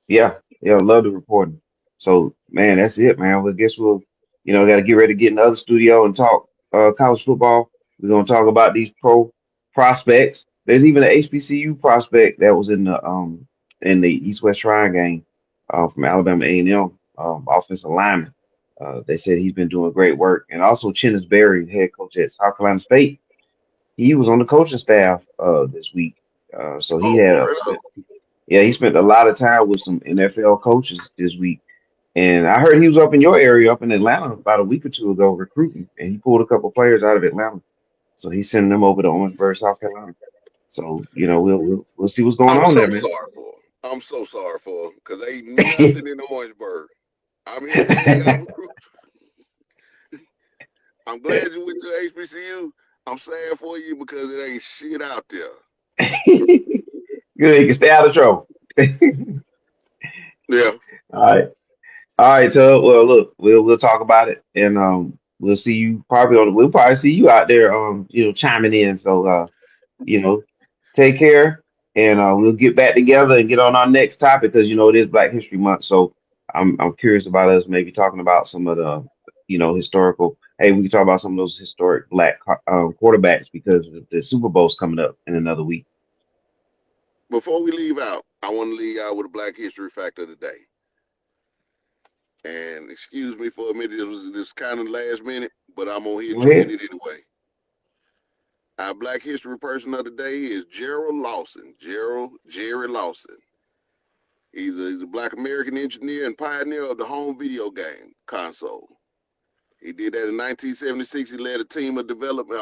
Yeah, yeah, I love the reporting. So, man, that's it, man. Well, I guess we'll, got to get ready to get in the other studio and talk college football. We're gonna talk about these pro prospects. There's even an HBCU prospect that was in the East West Shrine game from Alabama A&M offensive lineman. They said he's been doing great work, and also Chennis Berry, head coach at South Carolina State, he was on the coaching staff this week. So he Oh, had for real? spent yeah, he spent a lot of time with some NFL coaches this week. And I heard he was up in your area, up in Atlanta, about a week or two ago recruiting, and he pulled a couple players out of Atlanta. So he's sending them over to Owensboro, South Carolina. So we'll see what's going I'm on so there, man. sorry for him. I'm so sorry for him because ain't nothing in Orangeburg. I'm here to tell y'all recruit. I'm glad you went to HBCU. I'm sad for you because it ain't shit out there. Good, you can stay out of trouble. Yeah. All right. All right, Tub. Well, look, we'll talk about it, and we'll see you probably we'll probably see you out there, chiming in. So, take care, and we'll get back together and get on our next topic because it is Black History Month. So, I'm curious about us maybe talking about some of the, historical. Hey, we can talk about some of those historic Black quarterbacks because the Super Bowl's coming up in another week. Before we leave out, I want to leave out with a Black History fact of the day. And excuse me for admitting this kind of last minute, but I'm gonna hit Go you with ahead. it anyway. Our Black History person of the day is Gerald Lawson. Jerry Lawson. He's a Black American engineer and pioneer of the home video game console. He did that in 1976. He led a team of developers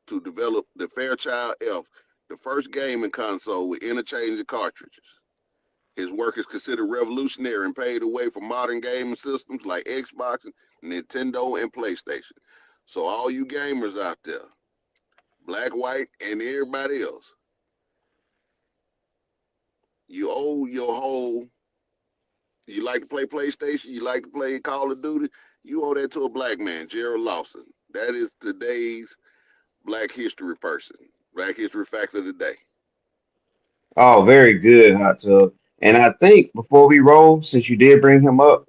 to develop the Fairchild F, the first gaming console with interchangeable cartridges. His work is considered revolutionary and paved the way for modern gaming systems like Xbox, Nintendo, and PlayStation. So all you gamers out there, black, white, and everybody else, you owe your whole, you like to play PlayStation, you like to play Call of Duty, you owe that to a black man, Gerald Lawson. That is today's Black History person. Black History fact of the day. Oh, very good, Hot Tub. And I think before we roll, since you did bring him up,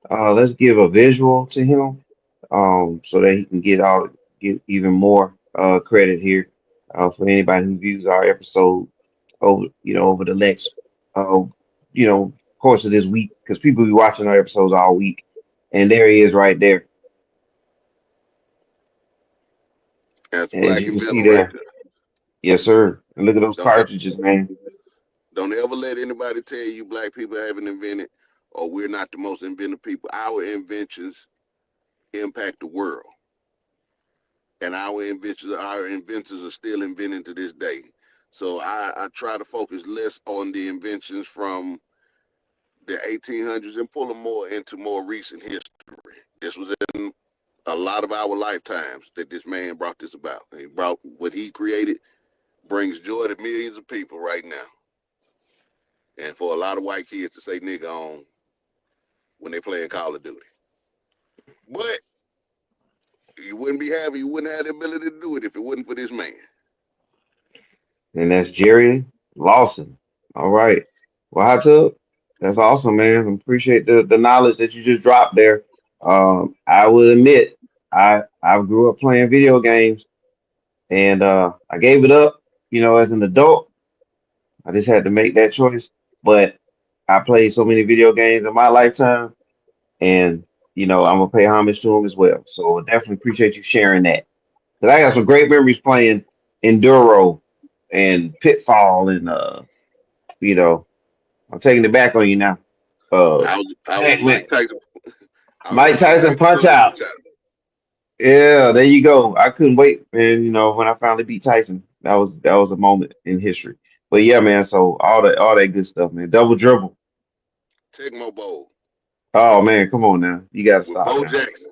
let's give a visual to him, so that he can get even more credit here for anybody who views our episode over the next uh, course of this week, because people be watching our episodes all week, and there he is right there, That's as black you can and see venom right there. there. Yes, sir. And look at those Don't cartridges, man. don't ever let anybody tell you black people haven't invented or we're not the most inventive people. Our inventions impact the world. And our inventors are still inventing to this day. So I try to focus less on the inventions from the 1800s and pull them more into more recent history. This was in a lot of our lifetimes that this man brought this about. He brought what he created, brings joy to millions of people right now. And for a lot of white kids to say nigga on when they playing Call of Duty. But you wouldn't have the ability to do it if it wasn't for this man. And that's Jerry Lawson. All right. Well, Hot Tub, that's awesome, man. I appreciate the knowledge that you just dropped there. I will admit, I grew up playing video games, and I gave it up, as an adult. I just had to make that choice. But I played so many video games in my lifetime, and I'm gonna pay homage to them as well. So I definitely appreciate you sharing that. Because I got some great memories playing Enduro and Pitfall, and you know, I'm taking it back on you now. Uh, I was heck, man, Mike Tyson. I was Mike Mike Tyson Tyson Punch son. Out. Yeah, there you go. I couldn't wait, man. When I finally beat Tyson, that was a moment in history. But yeah, man. So all that good stuff, man. Double dribble. Tecmo Bowl Oh man, come on now. You gotta with stop Bo now. Jackson.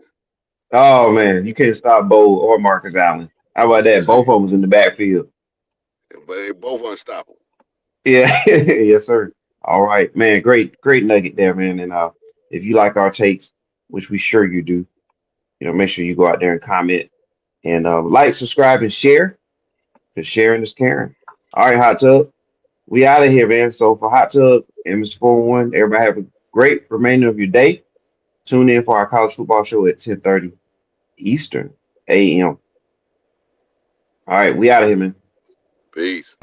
Oh man, you can't stop Bo or Marcus Allen. How about that? Both of them was in the backfield. But they both unstoppable. Yeah, yes, sir. All right, man. Great nugget there, man. And if you like our takes, which we sure you do, make sure you go out there and comment and like, subscribe, and share. Because sharing is caring. All right, Hot Tub. We out of here, man. So for Hot Tub and Mr. 401, everybody have a great remainder of your day. Tune in for our college football show at 10:30 Eastern AM. All right, we out of here, man. Peace.